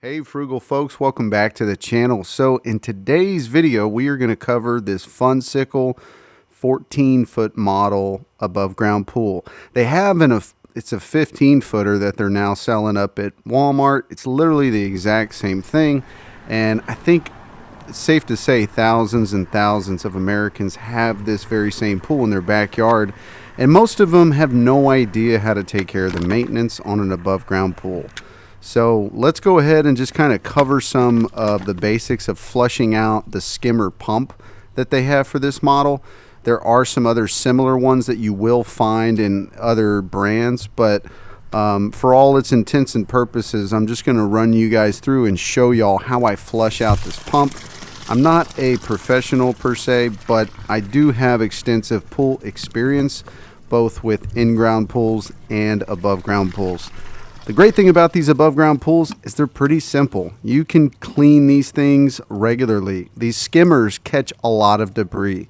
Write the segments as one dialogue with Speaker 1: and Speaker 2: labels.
Speaker 1: Hey frugal folks, welcome back to the channel. So in today's video we are going to cover this Funsicle 14-foot model above ground pool. They have it's a 15-footer that they're now selling up at Walmart. It's literally the exact same thing, and I think it's safe to say thousands and thousands of Americans have this very same pool in their backyard, and most of them have no idea how to take care of the maintenance on an above ground pool. So let's go ahead and just kind of cover some of the basics of flushing out the Skimmer pump that they have for this model. There are some other similar ones that you will find in other brands, but for all its intents and purposes, I'm just going to run you guys through and show y'all how I flush out this pump. I'm not a professional per se, but I do have extensive pool experience, both with in-ground pools and above-ground pools. The great thing about these above ground pools is they're pretty simple. You can clean these things regularly. These skimmers catch a lot of debris.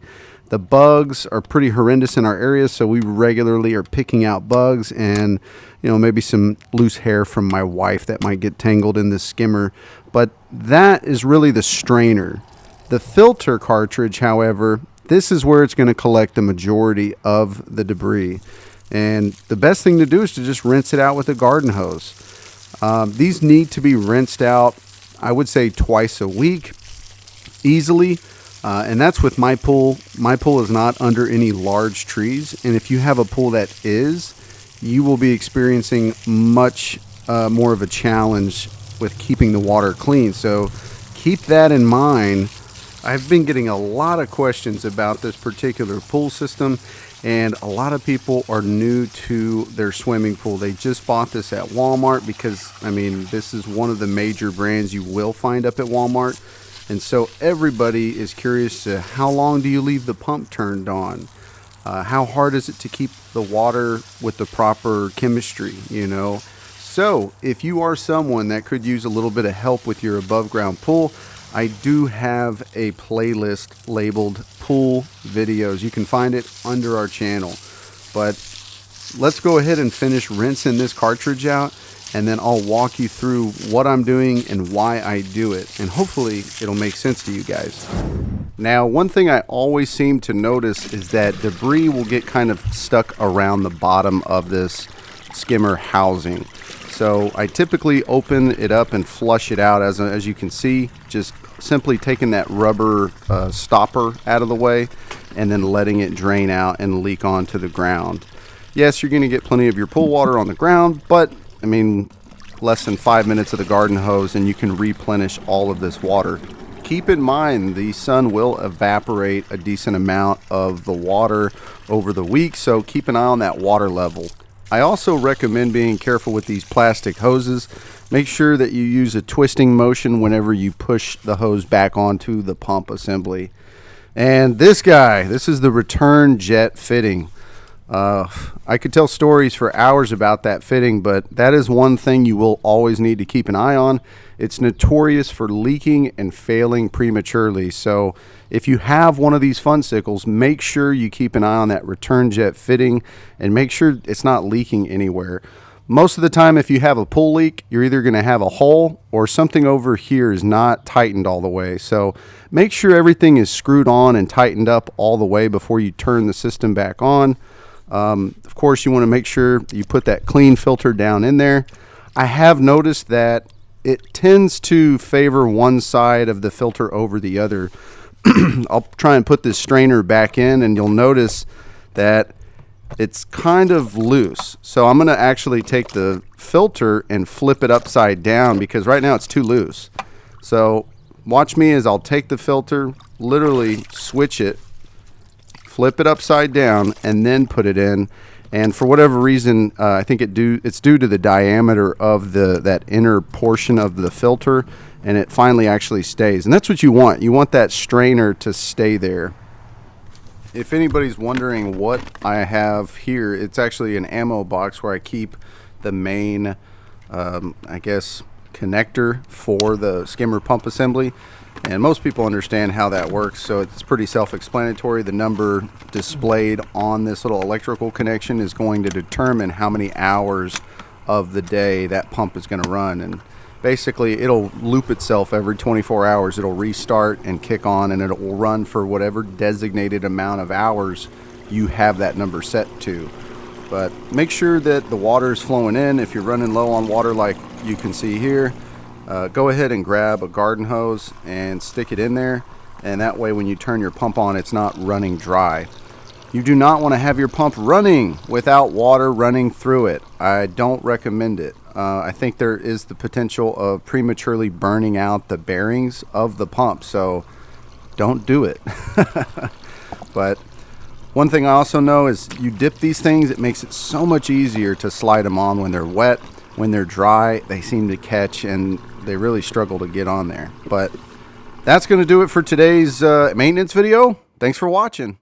Speaker 1: The bugs are pretty horrendous in our area, so we regularly are picking out bugs and, you know, maybe some loose hair from my wife that might get tangled in the skimmer. But that is really the strainer. The filter cartridge, however, this is where it's going to collect the majority of the debris. And the best thing to do is to just rinse it out with a garden hose. These need to be rinsed out, I would say, twice a week, easily. And that's with my pool. My pool is not under any large trees. And if you have a pool that is, you will be experiencing much more of a challenge with keeping the water clean. So keep that in mind. I've been getting a lot of questions about this particular pool system, and a lot of people are new to their swimming pool. They just bought this at Walmart because, I mean, this is one of the major brands you will find up at Walmart. And so everybody is curious to how long do you leave the pump turned on? How hard is it to keep the water with the proper chemistry, you know? So if you are someone that could use a little bit of help with your above ground pool, I do have a playlist labeled pool videos. You can find it under our channel. But let's go ahead and finish rinsing this cartridge out, and then I'll walk you through what I'm doing and why I do it. And hopefully it'll make sense to you guys. Now, one thing I always seem to notice is that debris will get kind of stuck around the bottom of this skimmer housing. So I typically open it up and flush it out, as you can see, just simply taking that rubber stopper out of the way and then letting it drain out and leak onto the ground. Yes, you're going to get plenty of your pool water on the ground, but I mean, less than 5 minutes of the garden hose and you can replenish all of this water. Keep in mind, the sun will evaporate a decent amount of the water over the week, so keep an eye on that water level. I also recommend being careful with these plastic hoses. Make sure that you use a twisting motion whenever you push the hose back onto the pump assembly. And this is the return jet fitting. I could tell stories for hours about that fitting, but that is one thing you will always need to keep an eye on. It's notorious for leaking and failing prematurely. So if you have one of these Funsicles, make sure you keep an eye on that return jet fitting and make sure it's not leaking anywhere. Most of the time, if you have a pool leak, you're either going to have a hole or something over here is not tightened all the way. So make sure everything is screwed on and tightened up all the way before you turn the system back on. Of course, you want to make sure you put that clean filter down in there. I have noticed that it tends to favor one side of the filter over the other. I'll try and put this strainer back in, and you'll notice that it's kind of loose. So I'm going to actually take the filter and flip it upside down because right now it's too loose. So watch me as I'll take the filter, literally switch it, flip it upside down, and then put it in. And for whatever reason, I think it's due to the diameter of that inner portion of the filter, and it finally actually stays. And that's what you want. You want that strainer to stay there. If anybody's wondering what I have here, it's actually an ammo box where I keep the main, I guess, connector for the skimmer pump assembly. And most people understand how that works, so it's pretty self-explanatory. The number displayed on this little electrical connection is going to determine how many hours of the day that pump is going to run. And basically it'll loop itself every 24 hours. It'll restart and kick on, and it will run for whatever designated amount of hours you have that number set to. But make sure that the water is flowing in. If you're running low on water like you can see here, go ahead and grab a garden hose and stick it in there, and that way when you turn your pump on, it's not running dry. You do not want to have your pump running without water running through it. I don't recommend it. I think there is the potential of prematurely burning out the bearings of the pump, so don't do it. But one thing I also know is you dip these things, it makes it so much easier to slide them on when they're wet. When they're dry, they seem to catch and they really struggle to get on there. But that's going to do it for today's maintenance video. Thanks for watching.